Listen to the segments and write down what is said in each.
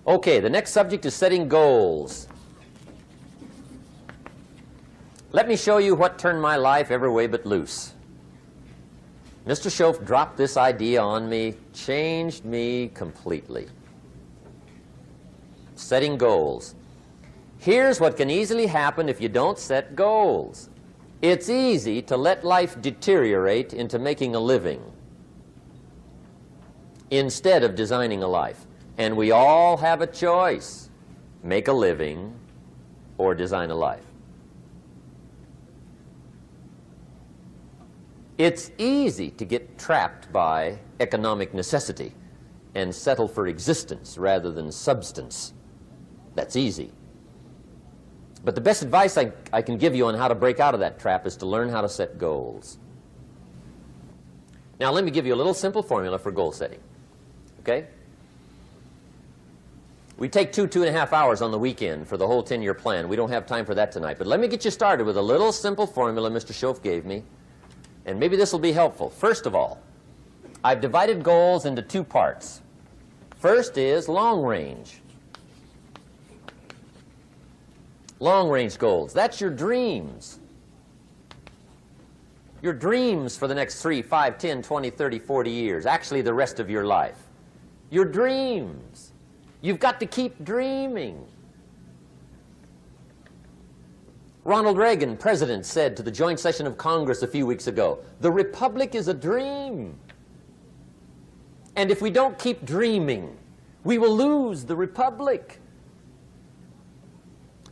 Okay, the next subject is setting goals. Let me show you what turned my life every way but loose. Mr. Shoaff dropped this idea on me, changed me completely. Setting goals. Here's what can easily happen if you don't set goals. It's easy to let life deteriorate into making a living instead of designing a life. And we all have a choice: make a living or design a life. It's easy to get trapped by economic necessity and settle for existence rather than substance. That's easy. But the best advice I can give you on how to break out of that trap is to learn how to set goals. Now let me give you a little simple formula for goal setting. Okay? We take 2.5 hours on the weekend for the whole 10-year plan. We don't have time for that tonight. But let me get you started with a little simple formula Mr. Shoaff gave me. And maybe this will be helpful. First of all, I've divided goals into two parts. First is long range. Long range goals. That's your dreams. Your dreams for the next 3, 5, 10, 20, 30, 40 years. Actually, the rest of your life. Your dreams. You've got to keep dreaming. Ronald Reagan, president, said to the joint session of Congress a few weeks ago, "The Republic is a dream. And if we don't keep dreaming, we will lose the Republic."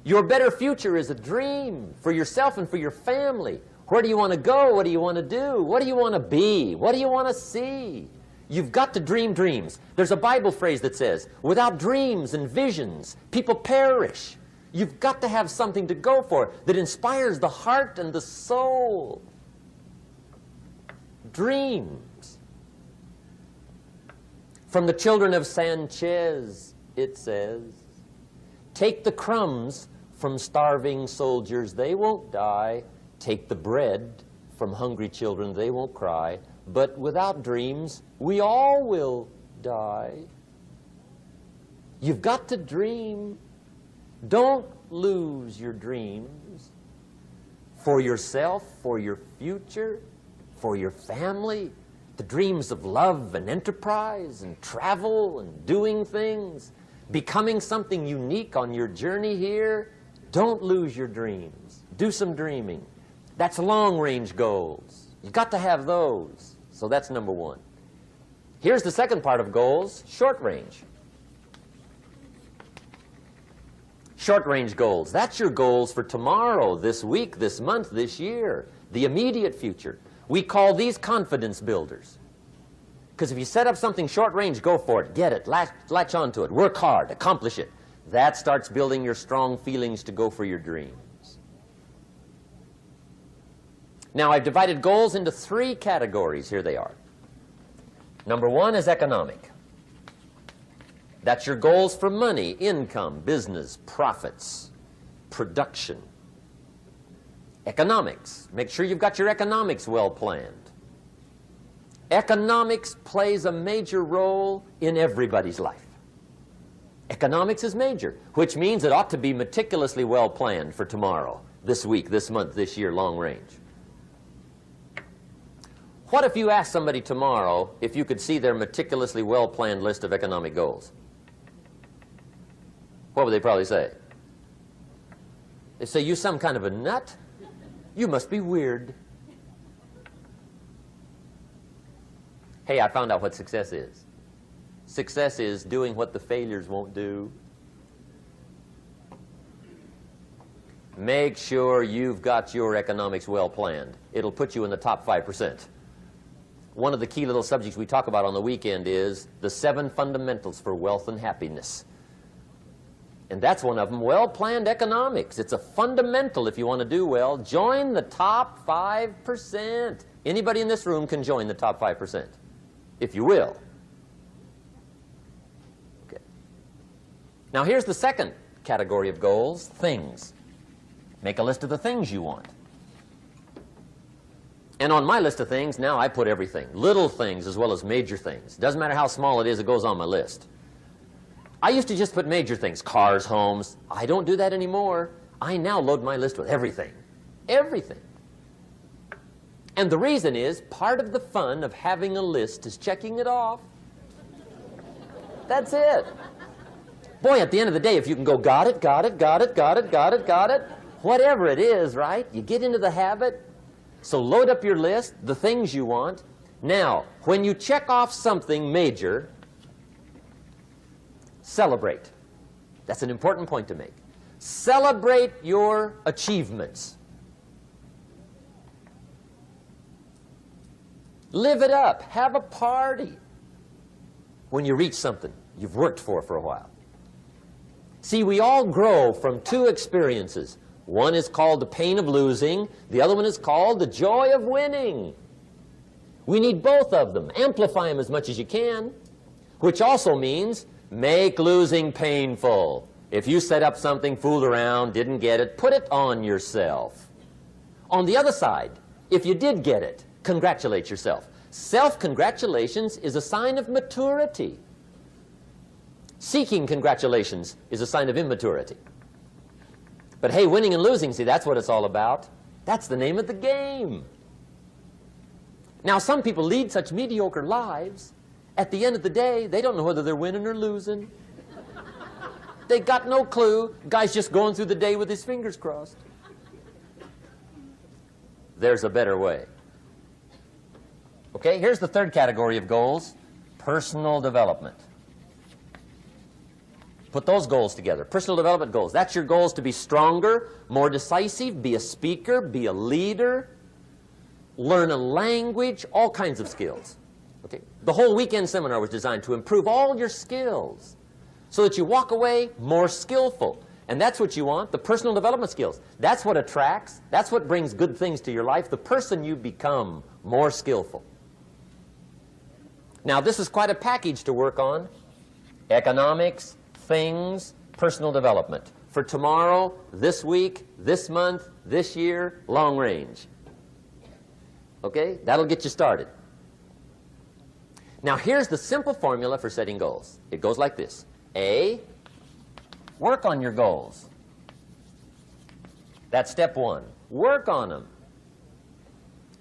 Your better future is a dream for yourself and for your family. Where do you want to go? What do you want to do? What do you want to be? What do you want to see? You've got to dream dreams. There's a Bible phrase that says, without dreams and visions, people perish. You've got to have something to go for that inspires the heart and the soul. Dreams. From the children of Sanchez, it says, take the crumbs from starving soldiers, they won't die. Take the bread from hungry children, they won't cry. But without dreams, we all will die. You've got to dream. Don't lose your dreams for yourself, for your future, for your family. The dreams of love and enterprise and travel and doing things, becoming something unique on your journey here. Don't lose your dreams. Do some dreaming. That's long-range goals. You've got to have those. So that's number one. Here's the second part of goals, short range. Short-range goals. That's your goals for tomorrow, this week, this month, this year, the immediate future. We call these confidence builders. Because if you set up something short-range, go for it, get it, latch onto it, work hard, accomplish it. That starts building your strong feelings to go for your dreams. Now, I've divided goals into 3 categories. Here they are. Number 1 is economic. That's your goals for money, income, business, profits, production. Economics. Make sure you've got your economics well planned. Economics plays a major role in everybody's life. Economics is major, which means it ought to be meticulously well planned for tomorrow, this week, this month, this year, long range. What if you asked somebody tomorrow if you could see their meticulously well-planned list of economic goals? What would they probably say? They say, you some kind of a nut? You must be weird. Hey, I found out what success is. Success is doing what the failures won't do. Make sure you've got your economics well planned. It'll put you in the top 5%. One of the key little subjects we talk about on the weekend is the 7 fundamentals for wealth and happiness. And that's one of them, well-planned economics. It's a fundamental if you want to do well. Join the top 5%. Anybody in this room can join the top 5%, if you will. Okay. Now here's the second category of goals, things. Make a list of the things you want. And on my list of things, now I put everything. Little things as well as major things. Doesn't matter how small it is, it goes on my list. I used to just put major things, cars, homes. I don't do that anymore. I now load my list with everything. Everything. And the reason is, part of the fun of having a list is checking it off. That's it. Boy, at the end of the day, if you can go, got it, got it, got it, got it, got it, got it, whatever it is, right? You get into the habit. So load up your list, the things you want. Now, when you check off something major, celebrate. That's an important point to make. Celebrate your achievements. Live it up. Have a party when you reach something you've worked for a while. See, we all grow from two experiences. One is called the pain of losing. The other one is called the joy of winning. We need both of them. Amplify them as much as you can, which also means make losing painful. If you set up something, fooled around, didn't get it, put it on yourself. On the other side, if you did get it, congratulate yourself. Self-congratulations is a sign of maturity. Seeking congratulations is a sign of immaturity. But hey, winning and losing, see, that's what it's all about. That's the name of the game. Now, some people lead such mediocre lives, at the end of the day, they don't know whether they're winning or losing. They got no clue. Guy's just going through the day with his fingers crossed. There's a better way. Okay, here's the third category of goals, personal development. Put those goals together. Personal development goals. That's your goals to be stronger, more decisive, be a speaker, be a leader, learn a language, all kinds of skills. Okay? The whole weekend seminar was designed to improve all your skills so that you walk away more skillful. And that's what you want, the personal development skills. That's what attracts, that's what brings good things to your life, the person you become more skillful. Now, this is quite a package to work on. Economics, things, personal development. For tomorrow, this week, this month, this year, long range. Okay? That'll get you started. Now, here's the simple formula for setting goals. It goes like this. A, work on your goals. That's step one. Work on them.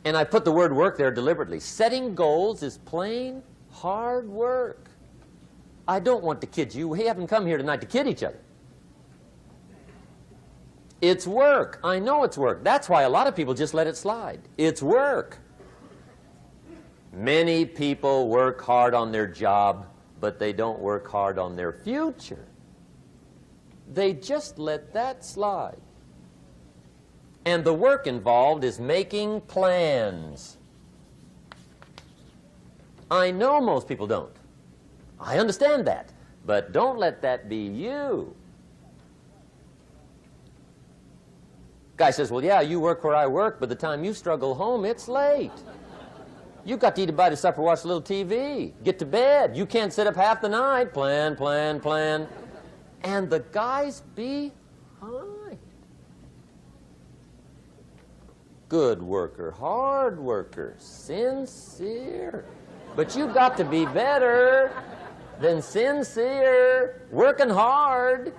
And I put the word work there deliberately. Setting goals is plain hard work. I don't want to kid you. We haven't come here tonight to kid each other. It's work. I know it's work. That's why a lot of people just let it slide. It's work. Many people work hard on their job, but they don't work hard on their future. They just let that slide. And the work involved is making plans. I know most people don't. I understand that. But don't let that be you. Guy says, well, yeah, you work where I work, but the time you struggle home, it's late. You've got to eat a bite of supper, watch a little TV, get to bed. You can't sit up half the night. Plan, plan, plan. And the guy's behind. Good worker, hard worker, sincere. But you've got to be better than sincere, working hard.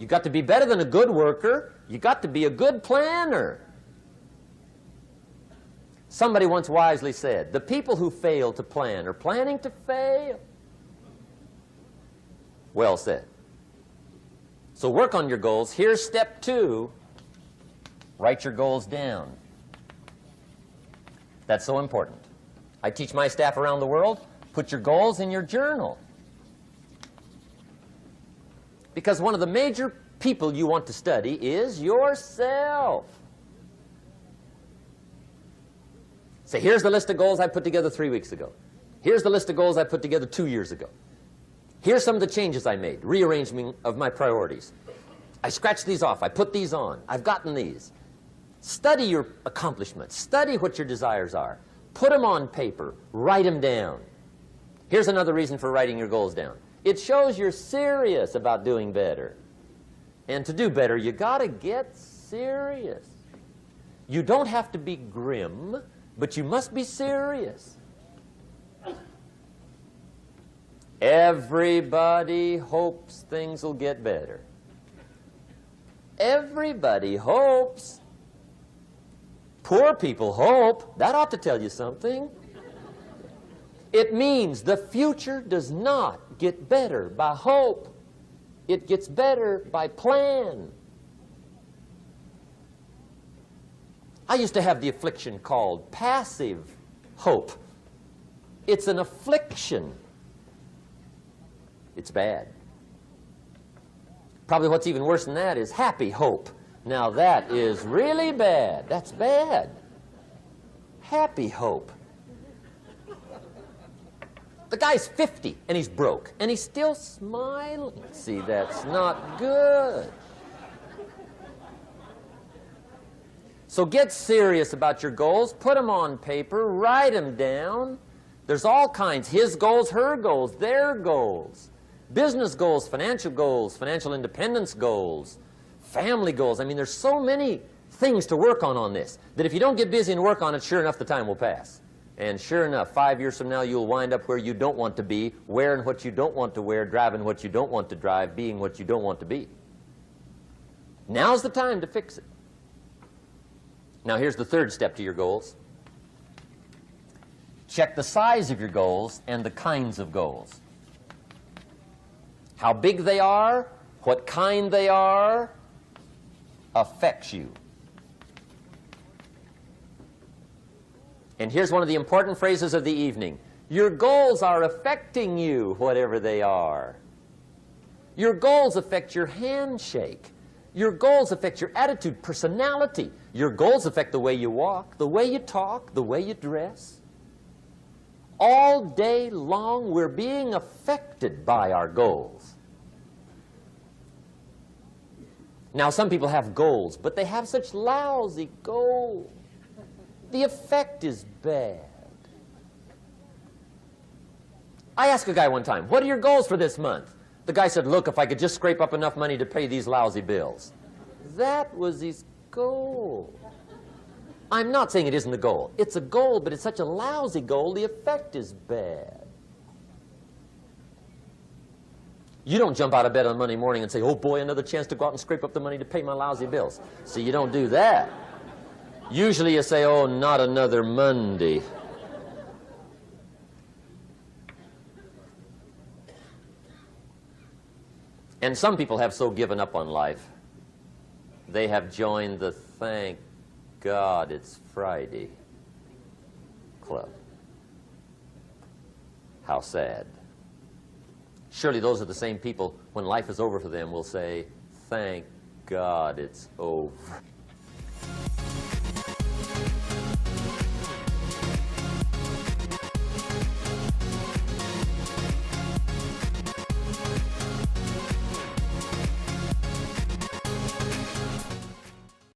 You've got to be better than a good worker. You've got to be a good planner. Somebody once wisely said, the people who fail to plan are planning to fail. Well said. So work on your goals. Here's step two. Write your goals down. That's so important. I teach my staff around the world, put your goals in your journal. Because one of the major people you want to study is yourself. Say, here's the list of goals I put together 3 weeks ago. Here's the list of goals I put together 2 years ago. Here's some of the changes I made, rearrangement of my priorities. I scratched these off. I put these on. I've gotten these. Study your accomplishments. Study what your desires are. Put them on paper. Write them down. Here's another reason for writing your goals down. It shows you're serious about doing better. And to do better, you got to get serious. You don't have to be grim, but you must be serious. Everybody hopes things will get better. Everybody hopes. Poor people hope. That ought to tell you something. It means the future does not get better by hope. It gets better by plan. I used to have the affliction called passive hope. It's an affliction. It's bad. Probably what's even worse than that is happy hope. Now that is really bad. That's bad. Happy hope. The guy's 50 and he's broke and he's still smiling. See, that's not good. So get serious about your goals. Put them on paper. Write them down. There's all kinds. His goals, her goals, their goals. Business goals, financial independence goals, family goals. I mean, there's so many things to work on this that if you don't get busy and work on it, sure enough, the time will pass. And sure enough, 5 years from now, you'll wind up where you don't want to be, wearing what you don't want to wear, driving what you don't want to drive, being what you don't want to be. Now's the time to fix it. Now, here's the third step to your goals. Check the size of your goals and the kinds of goals. How big they are, what kind they are, affects you. And here's one of the important phrases of the evening. Your goals are affecting you, whatever they are. Your goals affect your handshake. Your goals affect your attitude, personality. Your goals affect the way you walk, the way you talk, the way you dress. All day long, we're being affected by our goals. Now, some people have goals, but they have such lousy goals. The effect is bad. I asked a guy one time, what are your goals for this month? The guy said, look, if I could just scrape up enough money to pay these lousy bills. That was his goal. I'm not saying it isn't a goal. It's a goal, but it's such a lousy goal, the effect is bad. You don't jump out of bed on Monday morning and say, oh boy, another chance to go out and scrape up the money to pay my lousy bills. See, you don't do that. Usually you say, oh, not another Monday. And some people have so given up on life, they have joined the thank God it's Friday club. How sad. Surely those are the same people, when life is over for them, will say, thank God it's over.